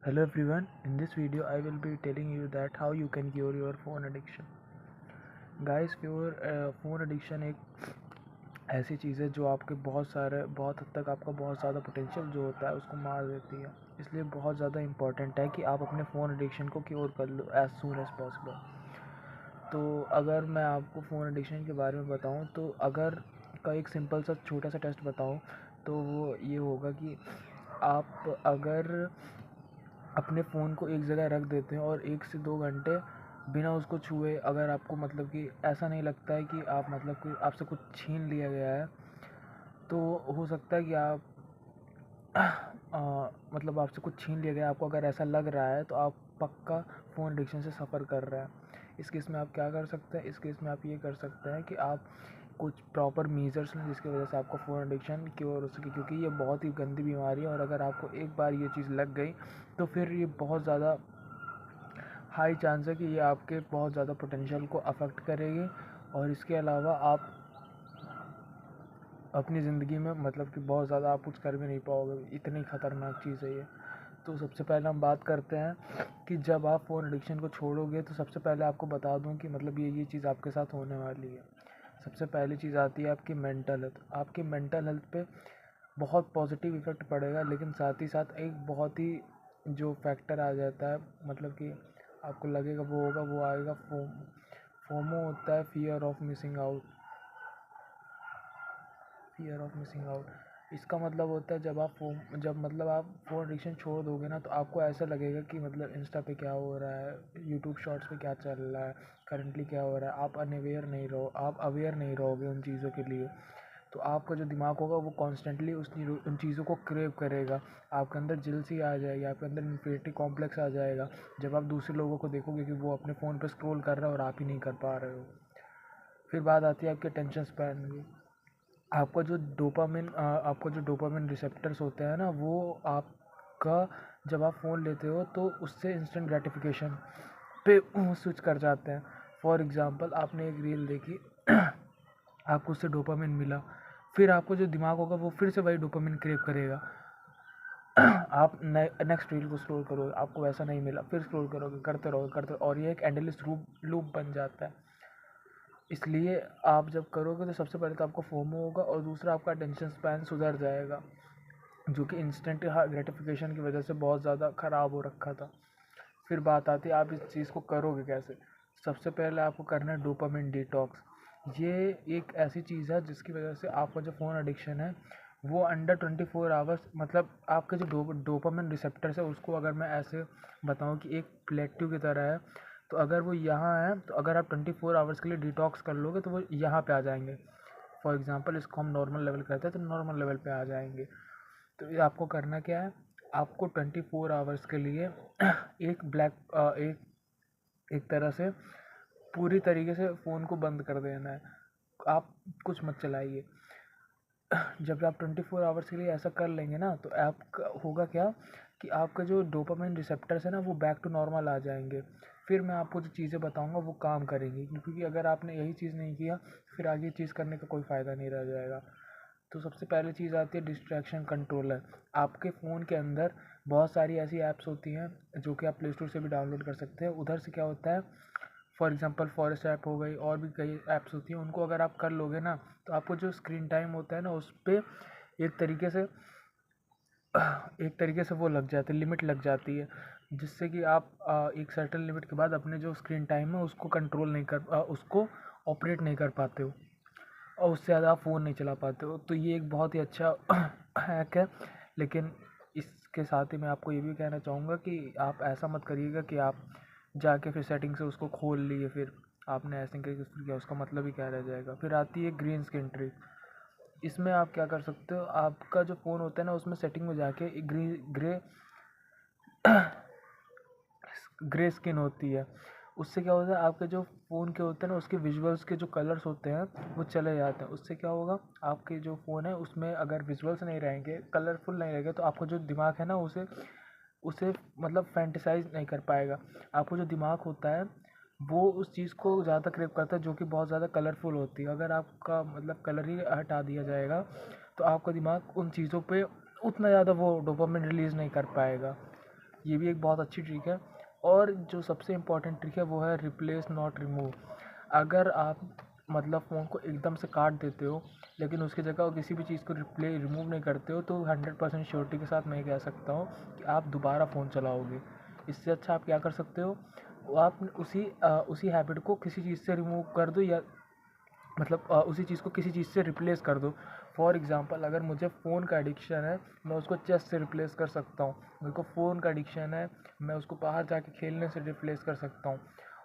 Hello everyone, in this video I will be telling you that how you can cure your phone addiction. Guys, phone addiction एक ऐसी चीज़ है जो आपके बहुत हद तक आपका बहुत ज़्यादा पोटेंशियल जो होता है उसको मार देती है। इसलिए बहुत ज़्यादा इम्पॉर्टेंट है कि आप अपने फ़ोन एडिक्शन को क्योर कर लो एज सून एज पॉसिबल। तो अगर मैं आपको फ़ोन एडिक्शन के बारे में बताऊं, तो अगर का एक सिंपल सा छोटा सा टेस्ट बताऊं, तो वो ये होगा कि आप अगर अपने फ़ोन को एक जगह रख देते हैं और 1 से 2 घंटे बिना उसको छुए, अगर आपको मतलब कि ऐसा नहीं लगता है कि आप मतलब कि आपसे कुछ छीन लिया गया है, तो हो सकता है कि आप मतलब आपसे कुछ छीन लिया गया, आपको अगर ऐसा लग रहा है तो आप पक्का फ़ोन एडिक्शन से सफ़र कर रहे हैं। इस केस में आप क्या कर सकते हैं, इस केस में आप ये कर सकते हैं कि आप कुछ प्रॉपर मीजर्स लें जिसकी वजह से आपका फ़ोन एडिक्शन क्योर हो सके, क्योंकि ये बहुत ही गंदी बीमारी है और अगर आपको एक बार ये चीज़ लग गई तो फिर ये बहुत ज़्यादा हाई चांस है कि ये आपके बहुत ज़्यादा पोटेंशियल को अफेक्ट करेगी। और इसके अलावा आप अपनी ज़िंदगी में मतलब कि बहुत ज़्यादा आप कुछ कर भी नहीं पाओगे, इतनी ख़तरनाक चीज़ है ये। तो सबसे पहले हम बात करते हैं कि जब आप फ़ोन एडिक्शन को छोड़ोगे, तो सबसे पहले आपको बता दूं कि मतलब ये चीज़ आपके साथ होने वाली है। सबसे पहली चीज़ आती है आपकी मेंटल हेल्थ। आपकी मेंटल हेल्थ पे बहुत पॉजिटिव इफ़ेक्ट पड़ेगा, लेकिन साथ ही साथ एक बहुत ही जो फैक्टर आ जाता है, मतलब कि आपको लगेगा वो होगा, वो आएगा फोमो होता है, फियर ऑफ मिसिंग आउट। इसका मतलब होता है जब मतलब आप फ़ोन एडिक्शन छोड़ दोगे ना, तो आपको ऐसा लगेगा कि मतलब इंस्टा पे क्या हो रहा है, यूट्यूब शॉर्ट्स पे क्या चल रहा है, करंटली क्या हो रहा है, आप अवेयर नहीं रहोगे उन चीज़ों के लिए। तो आपका जो दिमाग होगा वो कॉन्स्टेंटली उन चीज़ों को क्रेव करेगा। आपके अंदर जेलसी आ जाएगी, आपके अंदर इन्फिनिटी कॉम्प्लेक्स आ जाएगा जब आप दूसरे लोगों को देखोगे कि वो अपने फ़ोन पर स्क्रॉल कर रहे हैं और आप ही नहीं कर पा रहे हो। फिर बात आती है आपके टेंशन स्पैन की। आपका जो डोपामिन रिसेप्टर्स होते हैं ना, वो आपका जब आप फ़ोन लेते हो तो उससे इंस्टेंट ग्रेटिफिकेशन पे स्विच कर जाते हैं। फॉर एग्ज़ाम्पल, आपने एक रील देखी आपको उससे डोपामिन मिला, फिर आपको जो दिमाग होगा वो फिर से वही डोपामिन क्रेव करेगा। आप नेक्स्ट रील को स्क्रॉल करोगे, आपको वैसा नहीं मिला, फिर स्क्रॉल करोगे, करते रहोगे और ये एक एंडलेस लूप बन जाता है। इसलिए आप जब करोगे तो सबसे पहले तो आपको फोमो होगा और दूसरा आपका अटेंशन स्पैन सुधर जाएगा, जो कि इंस्टेंट ग्रेटिफिकेशन की वजह से बहुत ज़्यादा ख़राब हो रखा था। फिर बात आती है आप इस चीज़ को करोगे कैसे। सबसे पहले आपको करना है डोपामिन डिटॉक्स। ये एक ऐसी चीज़ है जिसकी वजह से आपका जो फ़ोन एडिक्शन है वो अंडर 24 आवर्स, मतलब आपके जो डोपामिन रिसेप्टर्स है उसको अगर मैं ऐसे बताऊं कि एक प्लेट्यू की तरह है, तो अगर वो यहाँ है तो अगर आप 24 आवर्स के लिए डिटॉक्स कर लोगे तो वो यहाँ पे आ जाएंगे। फॉर एग्जांपल, इसको हम नॉर्मल लेवल करते हैं तो नॉर्मल लेवल पे आ जाएंगे। तो ये आपको करना क्या है, आपको 24 आवर्स के लिए एक एक तरह से पूरी तरीके से फ़ोन को बंद कर देना है। आप कुछ मत चलाइए। जब आप 24 आवर्स के लिए ऐसा कर लेंगे ना, तो आपका होगा क्या कि आपका जो डोपामिन रिसेप्टर्स है ना वो बैक टू नॉर्मल आ जाएंगे। फिर मैं आपको जो चीज़ें बताऊंगा वो काम करेंगी, क्योंकि अगर आपने यही चीज़ नहीं किया फिर आगे चीज़ करने का कोई फ़ायदा नहीं रह जाएगा। तो सबसे पहली चीज़ आती है डिस्ट्रैक्शन कंट्रोलर। आपके फ़ोन के अंदर बहुत सारी ऐसी ऐप्स होती हैं जो कि आप प्ले स्टोर से भी डाउनलोड कर सकते हैं। उधर से क्या होता है, फॉर एग्जांपल फॉरेस्ट ऐप हो गई, और भी कई ऐप्स होती हैं, उनको अगर आप कर लोगे ना तो आपको जो स्क्रीन टाइम होता है ना उस पर एक तरीके से वो लग जाती है, लिमिट लग जाती है, जिससे कि आप एक सर्टेन लिमिट के बाद अपने जो स्क्रीन टाइम है उसको कंट्रोल नहीं कर उसको ऑपरेट नहीं कर पाते हो और उससे ज़्यादा आप फ़ोन नहीं चला पाते हो। तो ये एक बहुत ही अच्छा हैक है। लेकिन इसके साथ ही मैं आपको ये भी कहना चाहूँगा कि आप ऐसा मत करिएगा कि आप जाके फिर सेटिंग से उसको खोल लिए, फिर आपने ऐसे करके फिर किया, उसका मतलब ही क्या रह जाएगा। फिर आती है ग्रीन स्क्रीन ट्रिक। इसमें आप क्या कर सकते हो, आपका जो फ़ोन होता है ना उसमें सेटिंग में जाके ग्रे ग्रे स्किन होती है। उससे क्या होता है, आपके जो फ़ोन के होते हैं ना उसके विजुअल्स के जो कलर्स होते हैं वो चले जाते हैं। उससे क्या होगा, आपके जो फ़ोन है उसमें अगर विजुअल्स नहीं रहेंगे, कलरफुल नहीं रहेंगे, तो आपका जो दिमाग है ना उसे उसे मतलब फैंटिसाइज नहीं कर पाएगा। आपको जो दिमाग होता है वो उस चीज़ को ज़्यादा क्रेव करता है जो कि बहुत ज़्यादा कलरफुल होती है। अगर आपका मतलब कलर ही हटा दिया जाएगा तो आपका दिमाग उन चीज़ों पे उतना ज़्यादा वो डोपामिन रिलीज़ नहीं कर पाएगा। ये भी एक बहुत अच्छी ट्रिक है। और जो सबसे इम्पॉर्टेंट ट्रिक है वो है रिप्लेस नॉट रिमूव। अगर आप मतलब फ़ोन को एकदम से काट देते हो लेकिन उसकी जगह किसी भी चीज़ को रिमूव नहीं करते हो, तो 100% श्योरिटी के साथ मैं कह सकता हूँ कि आप दोबारा फ़ोन चलाओगे। इससे अच्छा आप क्या कर सकते हो, आप उसी हैबिट को किसी चीज़ से रिमूव कर दो, या मतलब उसी चीज़ को किसी चीज़ से रिप्लेस कर दो। फॉर एग्ज़ाम्पल, अगर मुझे फ़ोन का एडिक्शन है, मैं उसको चेस से रिप्लेस कर सकता हूँ। मेरे को फ़ोन का एडिक्शन है, मैं उसको बाहर जाके खेलने से रिप्लेस कर सकता हूँ,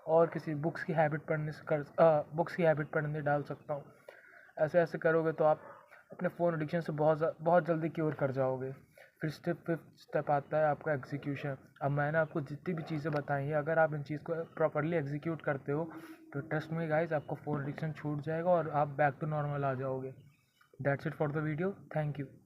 और किसी बुक्स की हैबिट पढ़ने डाल सकता हूँ। ऐसे ऐसे करोगे तो आप अपने फ़ोन एडिक्शन से बहुत जल्दी क्योर कर जाओगे। फिर फिफ्थ स्टेप आता है आपका एग्जीक्यूशन। अब मैंने आपको जितनी भी चीज़ें बताई हैं, अगर आप इन चीज़ को प्रॉपरली एग्जीक्यूट करते हो तो ट्रस्ट मी गाइस, आपका फ़ोन एडिक्शन छूट जाएगा और आप बैक टू नॉर्मल आ जाओगे। That's it for the video. Thank you.